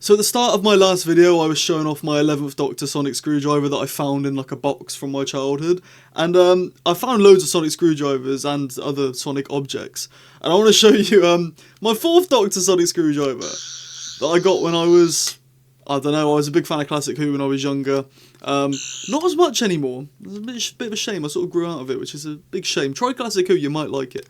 So at the start of my last video, I was showing off my 11th Doctor sonic screwdriver that I found in like a box from my childhood. And I found loads of sonic screwdrivers and other sonic objects. And I want to show you my 4th Doctor sonic screwdriver that I got when I was, I don't know, I was a big fan of Classic Who when I was younger. Not as much anymore. It's a bit of a shame. I sort of grew out of it, which is a big shame. Try Classic Who, you might like it.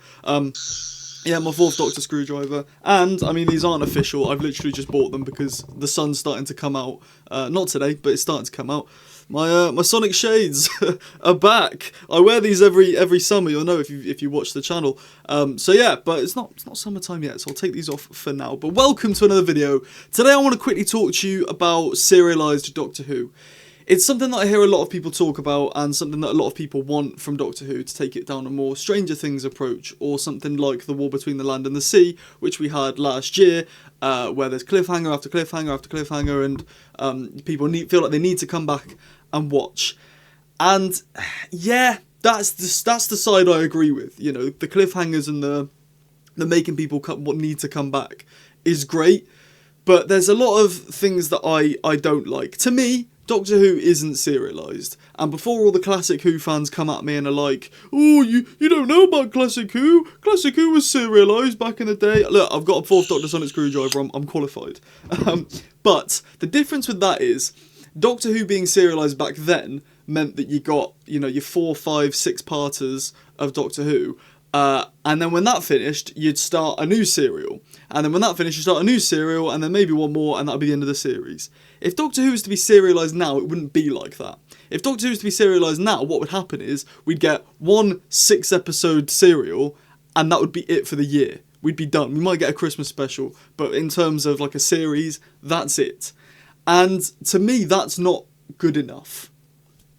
Yeah, my 4th Doctor screwdriver. And, I mean, these aren't official. I've literally just bought them because the sun's starting to come out. Not today, but it's starting to come out. My Sonic shades are back. I wear these every summer. You'll know if you watch the channel. So yeah, but it's not summertime yet, so I'll take these off for now. But welcome to another video. Today I want to quickly talk to you about serialised Doctor Who. It's something that I hear a lot of people talk about, and something that a lot of people want from Doctor Who to take it down a more Stranger Things approach, or something like The War Between the Land and the Sea, which we had last year, where there's cliffhanger after cliffhanger after cliffhanger, and people feel like they need to come back and watch. And yeah, that's the side I agree with. You know, the cliffhangers and the making people need to come back is great, but there's a lot of things that I don't like. To me, Doctor Who isn't serialised, and before all the Classic Who fans come at me and are like, oh, you don't know about Classic Who? Classic Who was serialised back in the day. Look, I've got a 4th Doctor sonic screwdriver, I'm qualified. But the difference with that is, Doctor Who being serialised back then meant that you got, you know, your 4, 5, 6-parters of Doctor Who, and then when that finished, you'd start a new serial. And then when that finished, you'd start a new serial, and then maybe one more, and that would be the end of the series. If Doctor Who was to be serialised now, it wouldn't be like that. If Doctor Who was to be serialised now, what would happen is, we'd get one 6-episode serial, and that would be it for the year. We'd be done. We might get a Christmas special, but in terms of like a series, that's it. And to me, that's not good enough,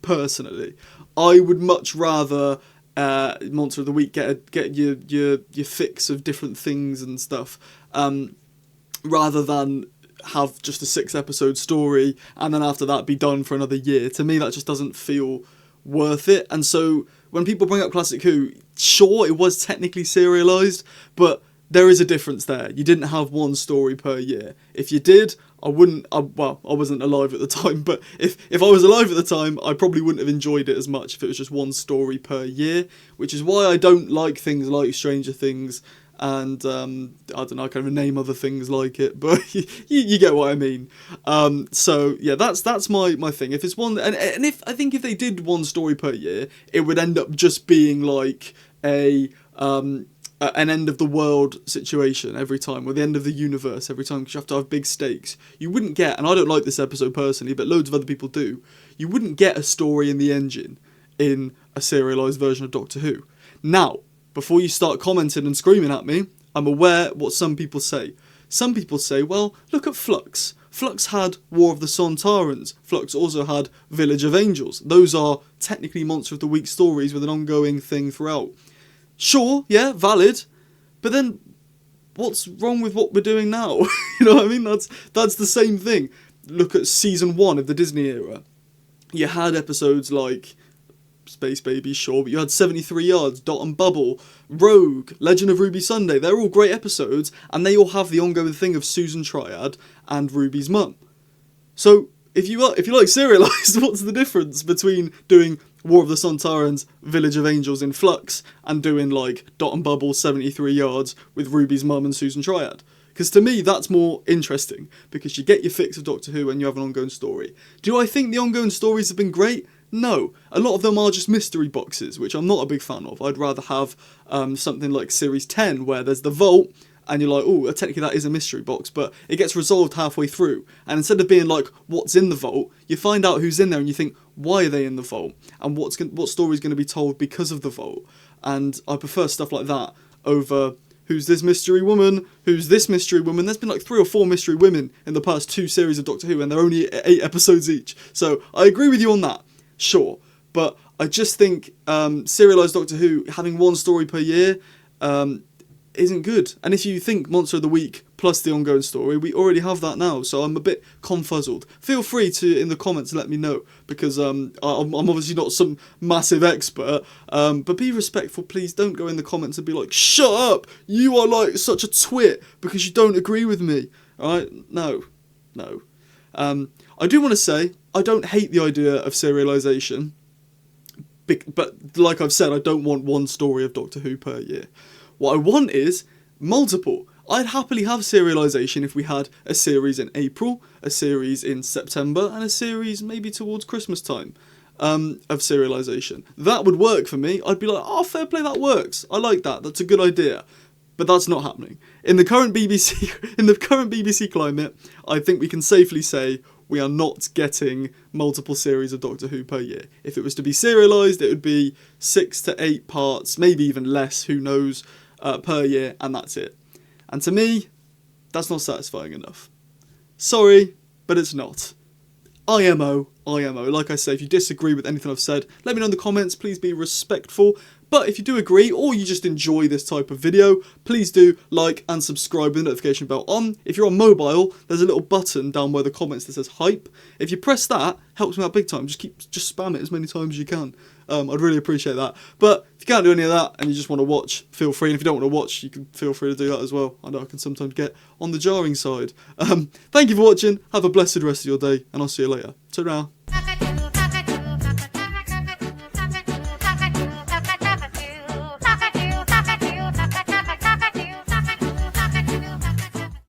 personally. I would much rather Monster of the Week get your fix of different things and stuff, rather than have just a 6-episode story and then after that be done for another year. To me, that just doesn't feel worth it. And so when people bring up Classic Who, sure, it was technically serialised, but there is a difference there. You didn't have one story per year. If you did, I wasn't alive at the time, but if I was alive at the time, I probably wouldn't have enjoyed it as much if it was just one story per year, which is why I don't like things like Stranger Things, and I don't know, I can't even name other things like it, but you get what I mean. So yeah, that's my thing. If it's one, and if I think if they did one story per year, it would end up just being like an end of the world situation every time, or the end of the universe every time, because you have to have big stakes. You wouldn't get, and I don't like this episode personally, but loads of other people do, you wouldn't get a story in the engine in a serialised version of Doctor Who. Now, before you start commenting and screaming at me, I'm aware what some people say. Some people say, well, look at Flux. Flux had War of the Sontarans. Flux also had Village of Angels. Those are technically Monster of the Week stories with an ongoing thing throughout. Sure, yeah, valid, but then what's wrong with what we're doing now? You know what I mean? That's the same thing. Look at season 1 of the Disney era. You had episodes like Space Baby, sure, but you had 73 Yards, Dot and Bubble, Rogue, Legend of Ruby Sunday. They're all great episodes, and they all have the ongoing thing of Susan Triad and Ruby's mum. So if you like serialised, what's the difference between doing War of the Sontarans, Village of Angels in Flux, and doing like Dot and Bubble 73 Yards with Ruby's mum and Susan Triad? Because to me, that's more interesting, because you get your fix of Doctor Who and you have an ongoing story. Do I think the ongoing stories have been great? No. A lot of them are just mystery boxes, which I'm not a big fan of. I'd rather have something like Series 10, where there's the vault, and you're like, oh, technically that is a mystery box, but it gets resolved halfway through. And instead of being like, what's in the vault, you find out who's in there and you think, why are they in the vault? And what story's going to be told because of the vault? And I prefer stuff like that over who's this mystery woman? Who's this mystery woman? There's been like 3 or 4 mystery women in the past 2 series of Doctor Who, and they're only 8 episodes each. So I agree with you on that, sure. But I just think serialised Doctor Who, having one story per year, isn't good. And if you think Monster of the Week plus the ongoing story, we already have that now, so I'm a bit confuzzled. Feel free to, in the comments, let me know, because I'm obviously not some massive expert, but be respectful, please. Don't go in the comments and be like, shut up, you are like such a twit because you don't agree with me. Alright, no. No. I do want to say, I don't hate the idea of serialisation, but like I've said, I don't want one story of Doctor Who per year. What I want is multiple. I'd happily have serialisation if we had a series in April, a series in September, and a series maybe towards Christmas time of serialisation. That would work for me. I'd be like, oh, fair play, that works. I like that. That's a good idea. But that's not happening. In the current BBC climate, I think we can safely say we are not getting multiple series of Doctor Who per year. If it was to be serialised, it would be 6 to 8 parts, maybe even less, who knows, per year, and that's it. And to me, that's not satisfying enough. Sorry, but it's not. IMO. Like I say, if you disagree with anything I've said, let me know in the comments. Please be respectful. But if you do agree, or you just enjoy this type of video, please do like and subscribe with the notification bell on. If you're on mobile, there's a little button down by the comments that says hype. If you press that, helps me out big time. Just spam it as many times as you can. I'd really appreciate that. But if you can't do any of that and you just want to watch, feel free. And if you don't want to watch, you can feel free to do that as well. I know I can sometimes get on the jarring side. Thank you for watching. Have a blessed rest of your day, and I'll see you later. Ta-ra.